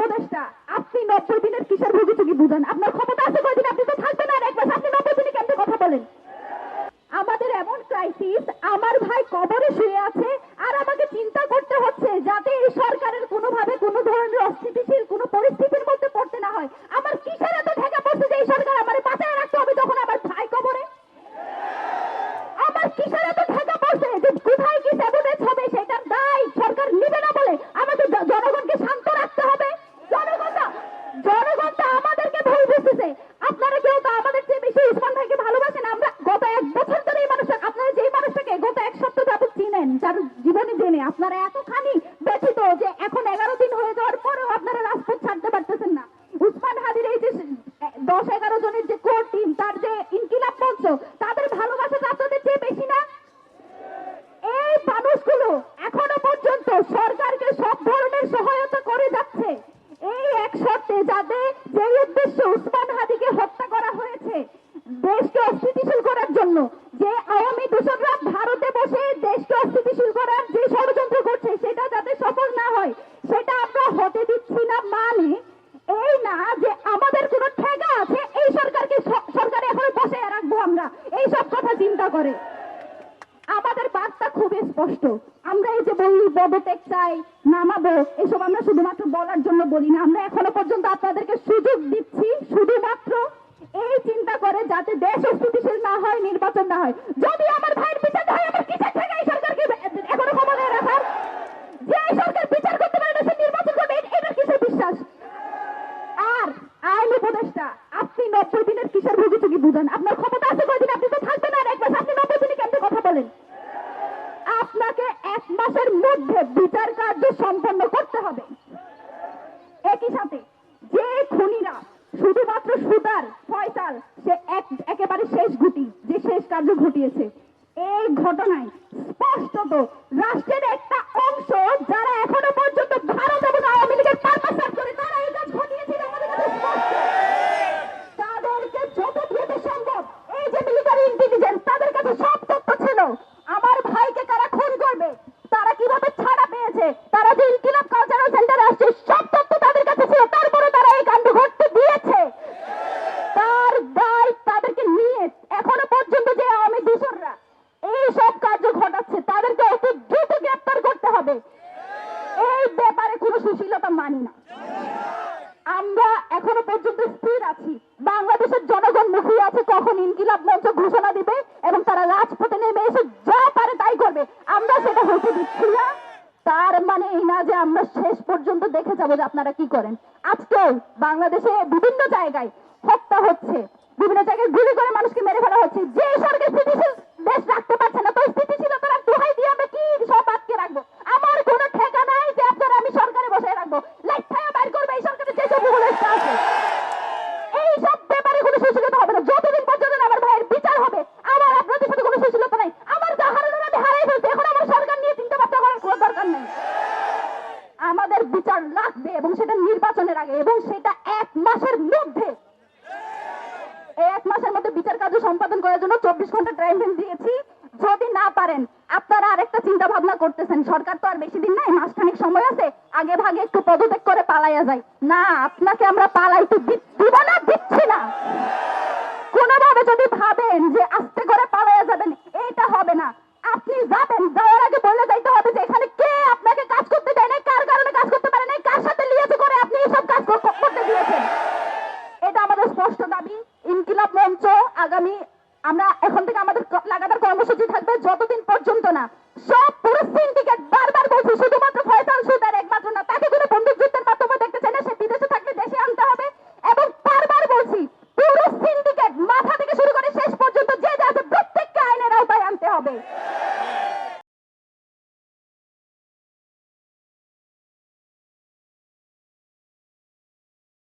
উপদেষ্টা, আপনি 90 দিনের কিসের ভুগিচুগি বুঝেন? আপনার ক্ষমতা আছে কয়দিন? আপনি তো থাকবেন আর এক মাস, আপনি 90 দিনে কেমনে কথা বলেন? আমাদের এমন ক্রাইসিস, আমার ভাই কবরে শুয়ে আছে আর আমাকে চিন্তা করতে হচ্ছে যাতে এই সরকারের কোনোভাবে কোনো ধরনের অস্থিতিশীল কোনো পরিস্থিতির মধ্যে পড়তে না হয়। আমার কিসের এত ঠেকা পড়ছে যে এই সরকার আমারে বাঁচায় রাখতে হবে যখন আমার ভাই কবরে? আমার কিসের এত ঠেকা পড়ছে যে কোথায় কি স্যাবোটেজ হবে সেটার দায় সরকার নিবে না বলে আমাকে জনগণকে শান্ত রাখতে হবে? জনগণ তো আমাদেরকে ভুল বুঝতেছে। আপনারা কেউ তো আমাদের চেয়ে বেশি উসমান ভাইকে ভালোবাসেন। আমরা গত 1 বছর ধরে এই মানুষটা, আপনারা যেই মানুষটাকে গত 1 সপ্তাহ যাবত চিনেন, যার জীবনে জেনে আপনারা এতখানি ব্যথিত যে এখন 11 দিন হয়ে যাওয়ার পরেও আপনারা রাজপথ ছাড়তে পারতেছেন না। উসমান হাদির এই যে 10-11 জনের যে কোর টিম, তার যে ইনকিলাব মঞ্চ, তাদের ভালোবাসা আপনাদের চেয়ে বেশি না? এই মানুষগুলো এখনো পর্যন্ত সরকারকে সব ধরনের সহায়তা করে যাচ্ছে এই এক শর্তে, যাতে যে উদ্দেশ্যে উসমান হাদিকে হত্যা করা হয়েছে দেশকে অস্থিতিশীল করার জন্য, যে আওয়ামী দূষণরা ভারতে বসে দেশকে অস্থিতিশীল করার যে ষড়যন্ত্র করছে সেটা যাতে সফল না হয় সেটা আমরা হতে দিচ্ছি না। মানে এই না যে আমাদের কোনো ঠেকা আছে এই সরকারকে সরকারে এখনো বসে রাখবো আমরা, এই সব কথা চিন্তা করে। আমাদের বার্তা খুবই স্পষ্ট। আমরা এই যে বলি পদত্যাগ চাই, নামাবো, এসব আমরা শুধুমাত্র বলার জন্য বলি না। আমরা এখনো পর্যন্ত আপনাদেরকে সুযোগ দিচ্ছি শুধুমাত্র এই চিন্তা করে যাতে দেশ অস্থিতিশীল না হয়, নির্বাচন না হয়। যদি আমার ভাইয়ের বিচার হয়, আমার কিসের থেকে এই সরকারকে এখনো ক্ষমতায় রাখার? যে এই সরকার বিচার করতে পারে না সে নির্বাচন করবে, এটা কিসের বিশ্বাস? আর আইন উপদেষ্টা, আপনি 90 দিনের কিসের ভুগিচুগি বুঝেন? আপনার ক্ষমতা আছে কয়দিন? আপনি তো থাকবেন আর এক মাস, আপনি 90 দিনে কেমনে কথা বলেন? আপনাকে 1 মাসের মধ্যে বিচার কার্য সম্পন্ন করতে হবে। একই সাথে যে খুনিরা শুধুমাত্র সুতার ফয়সাল, সে একেবারে শেষ গুটি, যে শেষ কার্য ঘটিয়েছে এই ঘটনায় স্পষ্টত রাষ্ট্রের একটা অংশ যারা এখনো পর্যন্ত ভারত এবং আওয়ামী লীগের পারপাস করে তারা এই কাজ ঘটিয়েছে, আমাদের কাছে স্পষ্ট। তাদেরকে যত দ্রুত সম্ভব, এই যে মিলিটারি ইন্টেলিজেন্স, তাদের কাছে সব তথ্য ছিল আমার ভাইকে কারা খুন করবে, তারা কিভাবে ছাড়া পেয়েছে, তারা যে ইনকিলাব কালচারাল সেন্টারে আসছে, সব তথ্য তাদের কাছে ছিল। তারপরে তারা এই কাণ্ড ঘটতে দিয়েছে। তার দায় তাদেরকে নিয়ে এখনো পর্যন্ত যে আওয়ামী দূষণরা এই সব কার্য ঘটাচ্ছে তাদেরকে অতি দ্রুত গ্রেপ্তার করতে হবে। এই ব্যাপারে কোনো সুশীলতা মানি না। আমরা এখনো পর্যন্ত স্থির আছি। বাংলাদেশের জনগণ মুখিয়ে আছে কখন ইনকিলাব মঞ্চ ঘোষণা দিবে এবং তারা রাজপথে নেমে এসে যা পারে তাই করবে। আমরা সেটা হতে দিচ্ছি না। তার মানে এই না যে আমরা শেষ পর্যন্ত দেখে যাবো যে আপনারা কি করেন। আজকেও বাংলাদেশে বিভিন্ন জায়গায় হত্যা হচ্ছে, বিভিন্ন জায়গায় গুলি করে মানুষকে মেরে ফেলা হচ্ছে। যে সরকার স্থিতিশীল দেশ রাখতে পারছে না, তো স্থিতিশীলতার দোহাই দিয়ে আমরা কি সব আটকে রাখবো? আমার কোনো ঠেকা নাই যে আপনারা আমি সরকারে বসে রাখবো। লাইফায়া বাইর করবে এই সরকারের যে সব উপদেষ্টা আছে। এই সব ব্যাপারে কোনো সুশীলতা হবে না যতদিন পর্যন্ত আমার ভাইয়ের বিচার হবে। আমার আপনাদের সাথে কোনো সুশীলতা নাই। আমার যা হারানোর আমি হারাই ফেলছি, এখন আমার সরকার নিয়ে চিন্তা ভাবনা করার কোনো দরকার নেই। আমাদের বিচার লাগবে এবং সেটা নির্বাচনের আগে, এবং সেটা 1 মাসের মধ্যে। এই 1 মাসের মধ্যে বিচার কার্য সম্পাদন করার জন্য 24 ঘন্টা টাইম দিয়েছি। যদি না পারেন, আপনারা আরেকটা চিন্তা ভাবনা করতেছেন, সরকার তো আর বেশি দিন নাই, মাসখানেক সময় আছে, আগে ভাগে একটু পদত্যাগ করে পালাইয়া যায়। না, আপনাকে আমরা পালাইতে দিব না, দিচ্ছি না। কোনোভাবে যদি ভাবেন যে আস্তে করে পালাইয়া যাবেন, এটা হবে না। আপনি যাবেন, যাওয়ার আগে বলে যাইতে হবে যে এখানে কে আপনাকে কাজ করতে দেয় নাই, কার কারণে কাজ করতে পারে নাই, কার সাথে লিয়াজু করে আপনি এসব কাজ করতে দিয়েছেন। এটা আমাদের স্পষ্ট দাবি। ইনকিলাব মঞ্চ আগামী, আমরা এখন থেকে আমাদের লাগাতার কর্মসূচি থাকবে যতদিন পর্যন্ত না সব পুরো সিন্ডিকেট, বারবার বলছি, শুধুমাত্র ফয়সাল সুদার একমাত্র না, তাকে কোনো বন্দুকযুদ্ধের মাধ্যমে দেখতে চাই না, সে বিদেশে থাকলে দেশে আনতে হবে। এবং বারবার বলছি, পুরো সিন্ডিকেট মাথা থেকে শুরু করে শেষ পর্যন্ত যে যা আছে প্রত্যেককে আইনের আওতায় আনতে হবে।